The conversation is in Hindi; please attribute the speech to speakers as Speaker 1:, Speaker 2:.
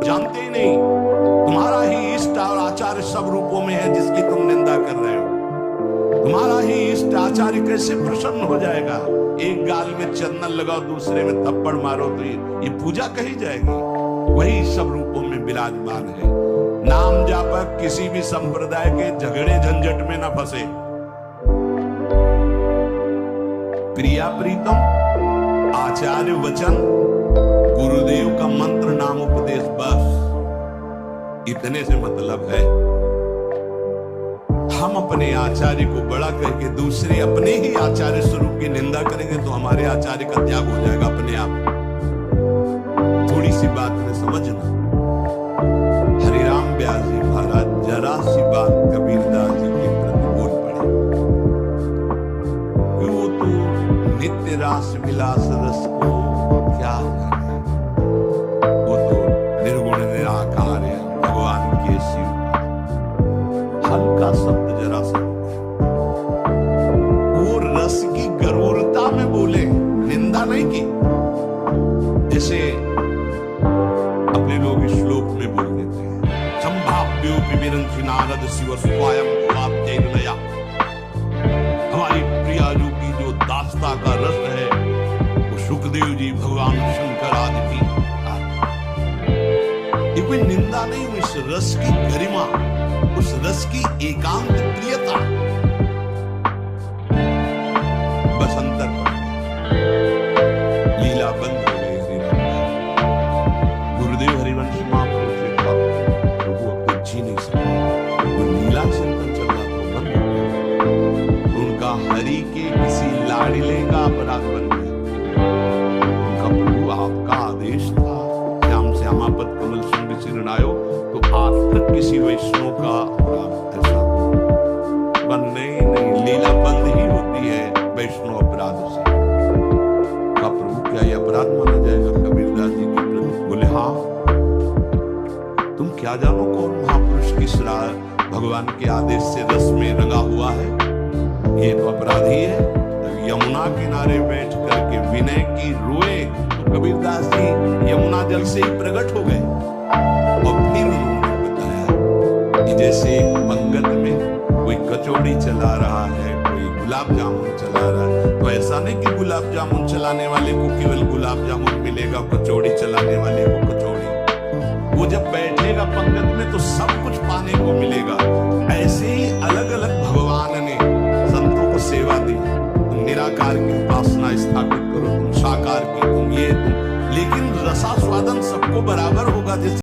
Speaker 1: जानते ही नहीं तुम्हारा ही इष्ट और आचार्य सब रूपों में है जिसकी तुम निंदा कर रहे हो। तुम्हारा ही इष्ट आचार्य कैसे प्रसन्न हो जाएगा? एक गाल में चंदन लगाओ, दूसरे में थप्पड़ मारो तो ये पूजा कही जाएगी। वही सब रूपों में विराजमान है। नाम जापक किसी भी संप्रदाय के झगड़े झंझट में न फंसे। प्रिया प्रीतम आचार्य वचन, गुरुदेव का मंत्र, नाम उपदेश, बस इतने से मतलब है। हम अपने आचार्य को बड़ा करके दूसरे अपने ही आचार्य स्वरूप की निंदा करेंगे तो हमारे आचार्य का त्याग हो जाएगा अपने आप। थोड़ी सी बात में समझना। हरिराम व्यास जी महाराज जरा सी बात कबीरदास जी के प्रति बोल पड़े। वो तो नित्य रास विलास रस को क्या जाने, वो तो निर्गुण निराकार है, भगवान के शिव। हल्का शब्द जरा सा, वो रस की गरूरता में बोले, निंदा नहीं की। जैसे अपने लोग श्लोक में बोल देते हैं, संभाव्योपि विरंचि नारद शिव स्वयं वाप्तेर्नया। हमारी प्रिया जो की जो दास्ता का रस है वो सुखदेव जी, भगवान शंकर आदि की। ये कोई निंदा नहीं, इस रस की गरिमा, उस रस की एकांत प्रियता। बस अंतर पड़ गया, लीला बंद हो गई। गुरुदेव हरिवंश महापुरुष से प्रभु अब तक जी नहीं सके, वो लीला चिंतन चल रहा था, बंद हो गया। उनका हरि के किसी लाड़िले का अपराध बन गया। उनका प्रभु आपका आदेश था श्याम श्यामापद कमल संग सिरनायो, तो आज तक किसी वैष्णव का अपराध ऐसा बन नहीं, लीला बंद ही होती है वैष्णव अपराध से। का प्रभु क्या ये अपराध माना जाएगा कबीरदास जी के प्रति? बोले हाँ, तुम क्या जानो कौन महापुरुष किस भगवान के आदेश से रस में रंगा हुआ है? ये तो अपराधी है। तो यमुना किनारे बैठ करके विनय की रोए तो कबीरदास जी यमुना जल से ही प्रकट हो गए। और फिर उन्होंने बताया कि जैसे पंगत में कोई कचौड़ी चला रहा है, कोई गुलाब जामुन चला रहा है, तो ऐसा नहीं कि गुलाब जामुन चलाने वाले को केवल गुलाब जामुन मिलेगा, कचौड़ी चलाने वाले को कचौड़ी। वो जब बैठेगा पंगत में तो सब कुछ पाने को मिलेगा। ऐसे ही अलग अलग भगवान ने संतों को सेवा दी। तुम निराकार की उपासना स्थापित करो, तुम साकार की, तुम ये तुम, लेकिन रसास्वादन सबको बराबर होगा। जैसे